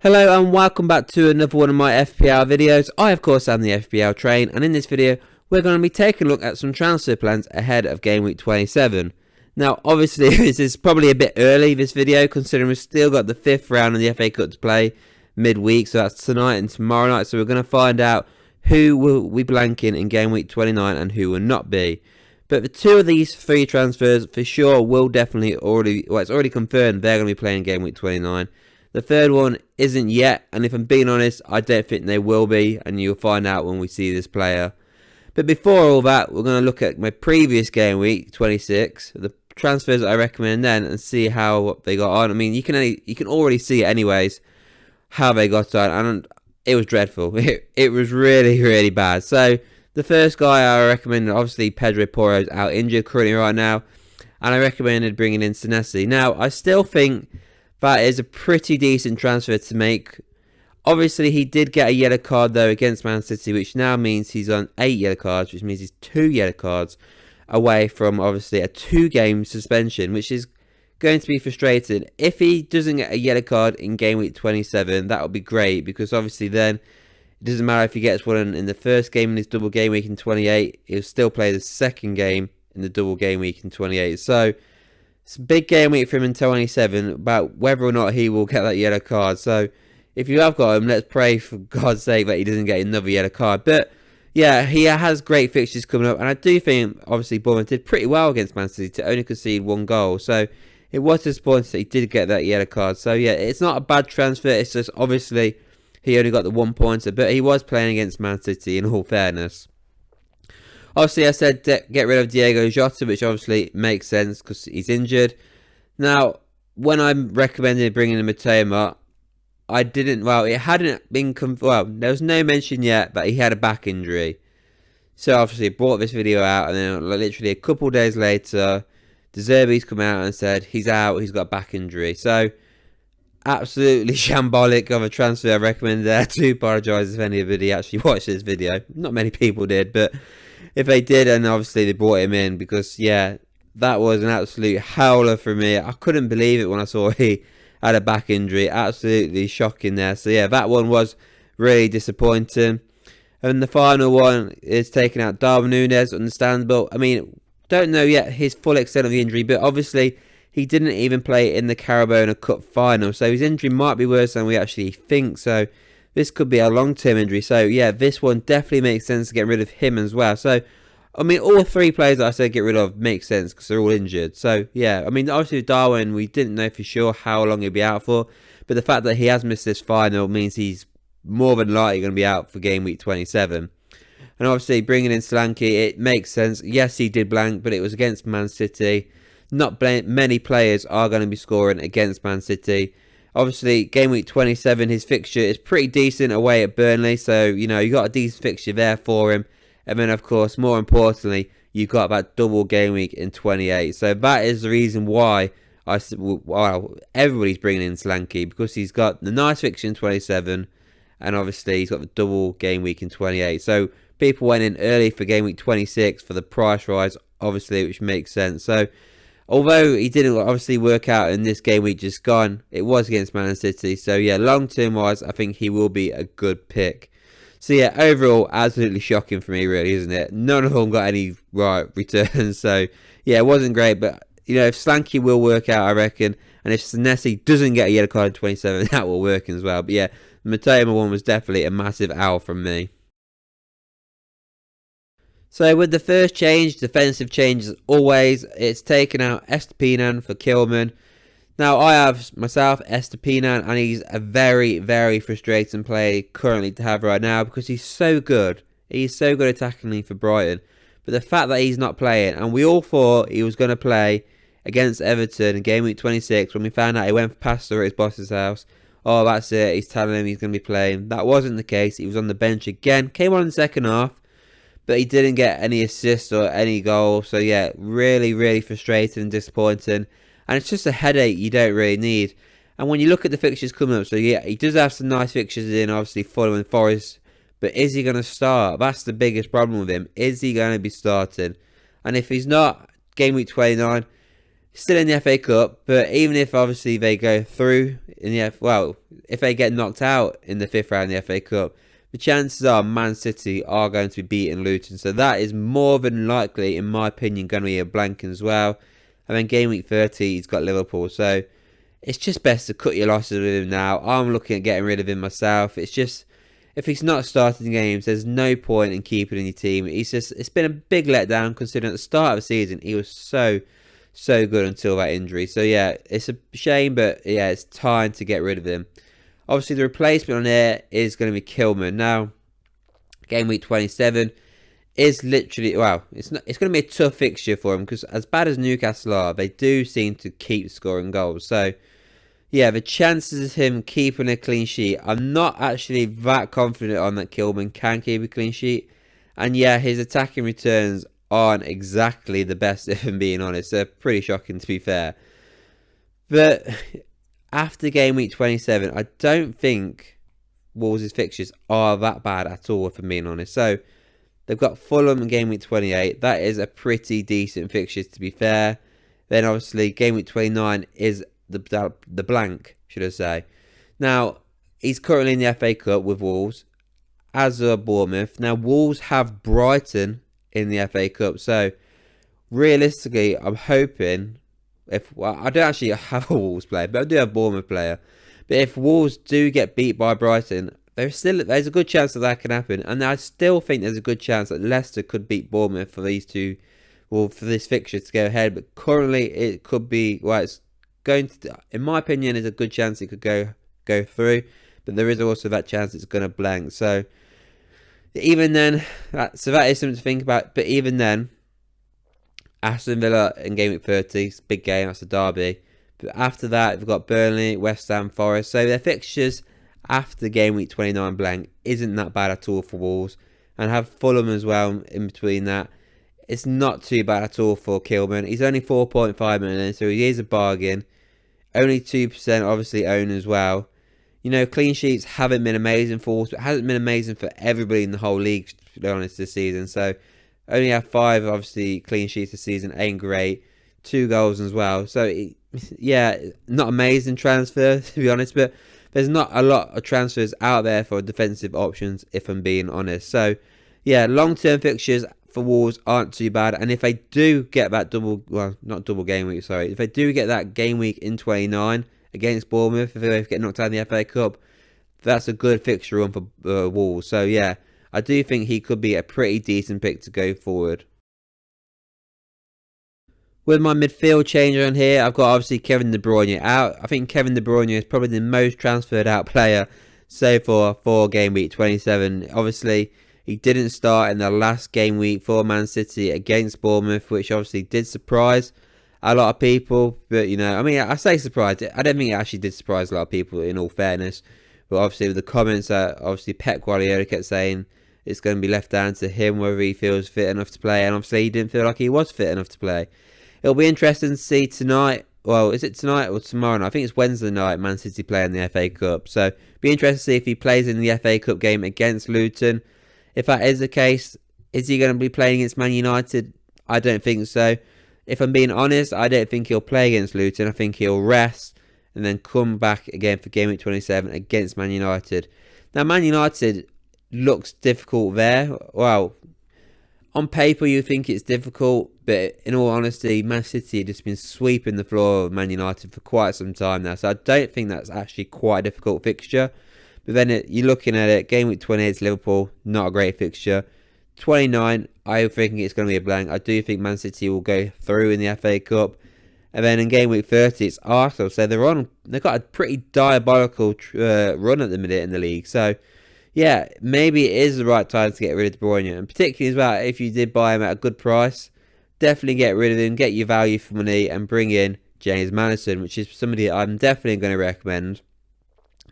Hello and welcome back to another one of my FPL videos. I of course am the FPL Train, and in this video we're going to be taking a look at some transfer plans ahead of Game Week 27. Now obviously this is probably a bit early, this video, considering we've still got the 5th round of the FA Cup to play midweek, so that's tonight and tomorrow night. So we're going to find out who will be blanking in Game Week 29 and who will not be. But the two of these three transfers for sure will definitely it's already confirmed they're going to be playing Game Week 29. The third one isn't yet, and if I'm being honest, I don't think they will be, and you'll find out when we see this player. But before all that, we're going to look at my previous game week, 26, the transfers that I recommend then, and see how they got on. I mean, you can already see it anyways, how they got on, and it was dreadful. It was really, really bad. So, the first guy I recommended, obviously Pedro Porro's out injured currently right now, and I recommended bringing in Senesi. Now, I still think that is a pretty decent transfer to make. Obviously, he did get a yellow card though against Man City, which now means he's on 8 yellow cards, which means he's 2 yellow cards away from obviously a 2-game suspension, which is going to be frustrating. If he doesn't get a yellow card in Game Week 27, that would be great, because obviously then it doesn't matter if he gets one in the first game in his double game week in 28, he'll still play the second game in the double game week in 28. So it's a big game week for him in 27 about whether or not he will get that yellow card. So if you have got him, let's pray for God's sake that he doesn't get another yellow card. But yeah, he has great fixtures coming up, and I do think obviously Bournemouth did pretty well against Man City to only concede 1 goal. So it was disappointing that he did get that yellow card. So yeah, it's not a bad transfer. It's just obviously he only got the 1 pointer, but he was playing against Man City in all fairness. Obviously, I said get rid of Diego Jota, which obviously makes sense because he's injured. Now, when I recommended bringing in Matoma, it hadn't been there was no mention yet that he had a back injury. So obviously, I brought this video out, and then literally a couple days later, De Zerbi's come out and said he's out, he's got a back injury. So absolutely shambolic of a transfer. I recommend there. To apologise if anybody actually watched this video. Not many people did, but if they did, and obviously they brought him in, because yeah, that was an absolute howler for me. I couldn't believe it when I saw he had a back injury. Absolutely shocking there. So yeah, that one was really disappointing. And the final one is taking out Darwin Núñez. Understandable. I mean, don't know yet his full extent of the injury, but obviously he didn't even play in the Carabao Cup final, so his injury might be worse than we actually think. So this could be a long-term injury. So yeah, this one definitely makes sense to get rid of him as well. So I mean, all 3 players that I said get rid of make sense because they're all injured. So yeah, I mean, obviously with Darwin, we didn't know for sure how long he'd be out for, but the fact that he has missed this final means he's more than likely going to be out for Game Week 27. And obviously bringing in Solanke, it makes sense. Yes, he did blank, but it was against Man City. Not many players are going to be scoring against Man City. Obviously, Game Week 27, his fixture is pretty decent away at Burnley. So, you know, you got a decent fixture there for him. And then, of course, more importantly, you've got that double game week in 28. So that is the reason why everybody's bringing in Solanke, because he's got the nice fixture in 27. And obviously, he's got the double game week in 28. So people went in early for Game Week 26 for the price rise, obviously, which makes sense. So although he didn't obviously work out in this game week just gone, it was against Man City. So yeah, long term wise, I think he will be a good pick. So yeah, overall, absolutely shocking for me, really, isn't it? None of them got any right returns. So yeah, it wasn't great. But you know, if Solanke will work out, I reckon, and if Senesi doesn't get a yellow card in 27, that will work as well. But yeah, the Matoma one was definitely a massive owl from me. So with the first change, defensive change as always, it's taken out Estupiñán for Kilman. Now I have myself Estupiñán, and he's a very, very frustrating player currently to have right now, because he's so good. He's so good at tackling for Brighton. But the fact that he's not playing, and we all thought he was going to play against Everton in Game Week 26, when we found out he went past at his boss's house. Oh, that's it. He's telling him he's going to be playing. That wasn't the case. He was on the bench again. Came on in the second half, but he didn't get any assists or any goal. So yeah, really, really frustrating and disappointing. And it's just a headache you don't really need. And when you look at the fixtures coming up, so yeah, he does have some nice fixtures in, obviously Fulham and Forest. But is he going to start? That's the biggest problem with him. Is he going to be starting? And if he's not, Game Week 29, still in the FA Cup. But even if obviously they go through in the if they get knocked out in the 5th round of the FA Cup, the chances are Man City are going to be beating Luton. So that is more than likely, in my opinion, going to be a blank as well. And then game week 30, he's got Liverpool. So it's just best to cut your losses with him now. I'm looking at getting rid of him myself. It's just, if he's not starting games, there's no point in keeping in your team. It's been a big letdown considering at the start of the season, he was so good until that injury. So yeah, it's a shame, but yeah, it's time to get rid of him. Obviously, the replacement on there is going to be Kilman. Now, game week 27 is literally, well, it's going to be a tough fixture for him because as bad as Newcastle are, they do seem to keep scoring goals. So yeah, the chances of him keeping a clean sheet, I'm not actually that confident on that Kilman can keep a clean sheet. And yeah, his attacking returns aren't exactly the best, if I'm being honest. They're pretty shocking, to be fair. But after game week 27, I don't think Wolves' fixtures are that bad at all, if I'm being honest. So they've got Fulham in game week 28. That is a pretty decent fixture, to be fair. Then obviously game week 29 is the blank, should I say. Now, he's currently in the FA Cup with Wolves, as are Bournemouth. Now, Wolves have Brighton in the FA Cup. So realistically, I'm hoping, I don't actually have a Wolves player, but I do have a Bournemouth player. But if Wolves do get beat by Brighton, there's a good chance that can happen. And I still think there's a good chance that Leicester could beat Bournemouth for these two, well, for this fixture to go ahead. But currently, it could be, well, it's going to, in my opinion, there's a good chance it could go through. But there is also that chance it's going to blank. So even then, that is something to think about. But even then, Aston Villa in game week 30, it's a big game, that's a derby. But after that, we've got Burnley, West Ham, Forest. So their fixtures after game week 29 blank isn't that bad at all for Wolves. And have Fulham as well in between that. It's not too bad at all for Kilman. He's only 4.5 million, so he is a bargain. Only 2% obviously own as well. You know, clean sheets haven't been amazing for Wolves, but it hasn't been amazing for everybody in the whole league, to be honest, this season. So only have 5, obviously, clean sheets this season. Ain't great. 2 goals as well. So, yeah, not amazing transfer, to be honest. But there's not a lot of transfers out there for defensive options, if I'm being honest. So, yeah, long-term fixtures for Wolves aren't too bad. And if they do get that not double game week, sorry. If they do get that game week in 29 against Bournemouth, if they get knocked out in the FA Cup, that's a good fixture run for Wolves. So, yeah, I do think he could be a pretty decent pick to go forward. With my midfield change on here, I've got obviously Kevin De Bruyne out. I think Kevin De Bruyne is probably the most transferred out player so far for game week 27. Obviously, he didn't start in the last game week for Man City against Bournemouth, which obviously did surprise a lot of people. But, you know, I mean, I say surprised. I don't think it actually did surprise a lot of people, in all fairness. But obviously, with the comments that obviously Pep Guardiola kept saying, it's going to be left down to him whether he feels fit enough to play. And obviously, he didn't feel like he was fit enough to play. It'll be interesting to see tonight. Well, is it tonight or tomorrow night? I think it's Wednesday night, Man City play in the FA Cup. So, be interested to see if he plays in the FA Cup game against Luton. If that is the case, is he going to be playing against Man United? I don't think so. If I'm being honest, I don't think he'll play against Luton. I think he'll rest and then come back again for game week 27 against Man United. Now, Man United looks difficult there. Well, on paper you think it's difficult, but in all honesty, Man City have just been sweeping the floor of Man United for quite some time now. So I don't think that's actually quite a difficult fixture. But then you're looking at it, game week 28 Liverpool, not a great fixture. 29, I think it's going to be a blank. I do think Man City will go through in the FA Cup. And then in game week 30, it's Arsenal. So they've got a pretty diabolical run at the minute in the league. So, yeah, maybe it is the right time to get rid of De Bruyne. And particularly as well, if you did buy him at a good price, definitely get rid of him, get your value for money, and bring in James Maddison, which is somebody I'm definitely going to recommend.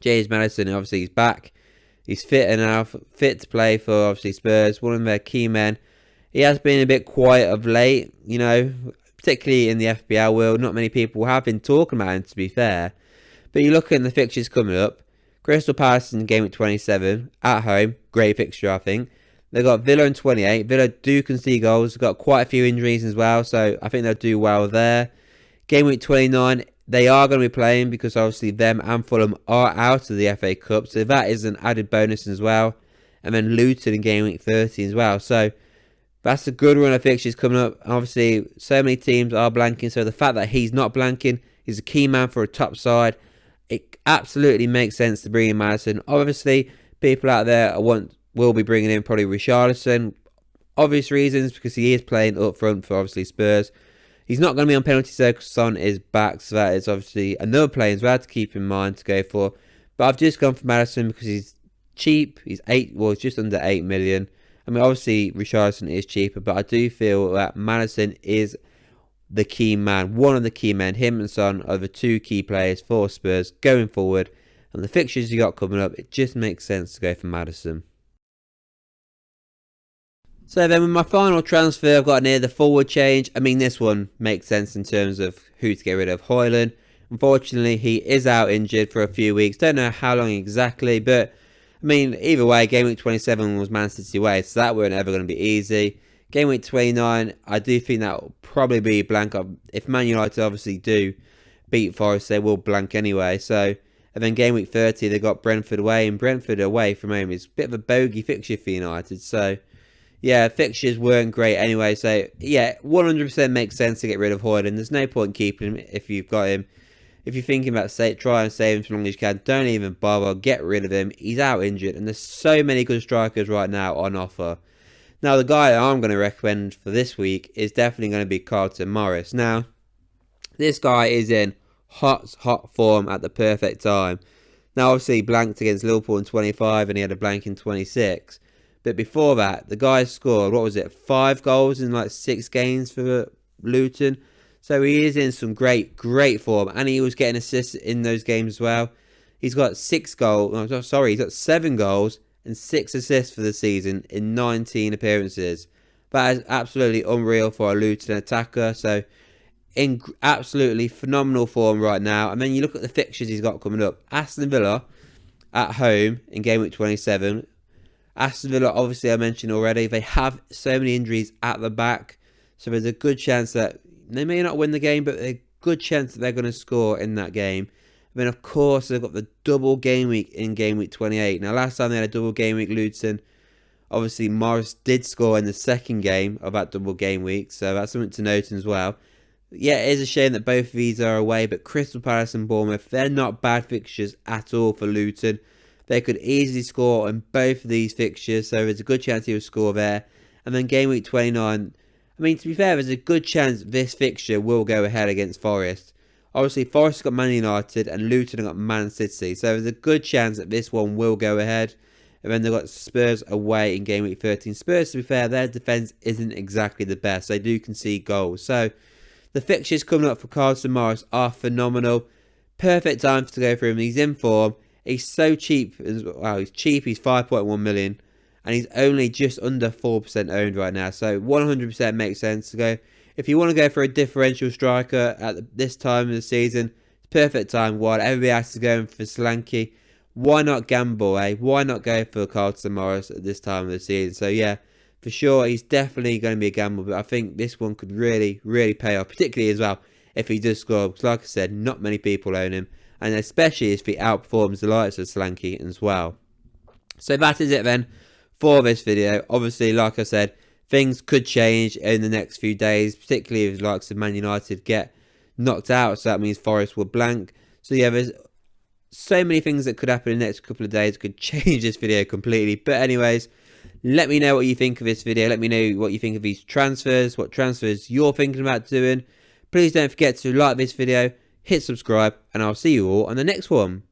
James Maddison, obviously, he's back. He's fit now, fit to play for, obviously, Spurs, one of their key men. He has been a bit quiet of late, you know, particularly in the FPL world. Not many people have been talking about him, to be fair. But you look at the fixtures coming up. Crystal Palace in game week 27, at home. Great fixture, I think. They've got Villa in 28. Villa do concede goals. They've got quite a few injuries as well, so I think they'll do well there. Game week 29, they are going to be playing because obviously them and Fulham are out of the FA Cup. So that is an added bonus as well. And then Luton in game week 30 as well. So that's a good run of fixtures coming up. Obviously, so many teams are blanking. So the fact that he's not blanking, he's a key man for a top side. It absolutely makes sense to bring in Maddison. Obviously, people out there will be bringing in probably Richarlison. Obvious reasons, because he is playing up front for obviously Spurs. He's not going to be on penalty so because Son is back, so that is obviously another player as well to keep in mind to go for. But I've just gone for Maddison because he's cheap. He's just under 8 million. I mean, obviously Richarlison is cheaper, but I do feel that Maddison is the key man, one of the key men. Him and Son are the two key players for Spurs going forward. And the fixtures you got coming up, it just makes sense to go for Maddison. So then with my final transfer, I've got near the forward change. I mean, this one makes sense in terms of who to get rid of. Højlund. Unfortunately, he is out injured for a few weeks. Don't know how long exactly, but I mean, either way, game week 27 was Man City away, so that weren't ever going to be easy. Game week 29, I do think that will probably be blank. If Man United obviously do beat Forest, they will blank anyway. So, and then game week 30, they got Brentford away, and Brentford away from home is a bit of a bogey fixture for United. So, yeah, fixtures weren't great anyway. So, yeah, 100% makes sense to get rid of Højlund. There's no point keeping him if you've got him. If you're thinking about try and save him as long as you can, don't even bother. Get rid of him. He's out injured, and there's so many good strikers right now on offer. Now, the guy I'm going to recommend for this week is definitely going to be Carlton Morris. Now, this guy is in hot form at the perfect time. Now, obviously, he blanked against Liverpool in 25, and he had a blank in 26. But before that, the guy scored, 5 goals in like 6 games for Luton. So he is in some great form. And he was getting assists in those games as well. He's got 7 goals and 6 assists for the season in 19 appearances. That is absolutely unreal for a Luton attacker. So in absolutely phenomenal form right now. And then you look at the fixtures he's got coming up. Aston Villa at home in game week 27. Aston Villa, obviously, I mentioned already, they have so many injuries at the back. So there's a good chance that they may not win the game, but there's a good chance that they're going to score in that game. And then, of course, they've got the double game week in game week 28. Now, last time they had a double game week, Luton, obviously, Morris did score in the second game of that double game week. So that's something to note as well. Yeah, it is a shame that both of these are away, but Crystal Palace and Bournemouth, they're not bad fixtures at all for Luton. They could easily score in both of these fixtures, so there's a good chance he will score there. And then game week 29, I mean, to be fair, there's a good chance this fixture will go ahead against Forest. Obviously, Forest have got Man United and Luton have got Man City, so there's a good chance that this one will go ahead. And then they've got Spurs away in game week 13. Spurs, to be fair, their defence isn't exactly the best. They do concede goals. So the fixtures coming up for Carlton Morris are phenomenal. Perfect time to go through him. He's in form. He's so cheap. Well, he's cheap. He's 5.1 million. And he's only just under 4% owned right now. So 100% makes sense to go. If you want to go for a differential striker at this time of the season, it's perfect time. While everybody else is going for Solanke, why not gamble, eh? Why not go for Carlton Morris at this time of the season? So yeah, for sure, he's definitely going to be a gamble. But I think this one could really pay off. Particularly as well if he does score. Because like I said, not many people own him. And especially if he outperforms the likes of Solanke as well. So that is it then for this video. Obviously, like I said, things could change in the next few days. Particularly if the likes of Man United get knocked out. So that means Forest will blank. So yeah, there's so many things that could happen in the next couple of days. Could change this video completely. But anyways, let me know what you think of this video. Let me know what you think of these transfers. What transfers you're thinking about doing. Please don't forget to like this video. Hit subscribe, and I'll see you all on the next one.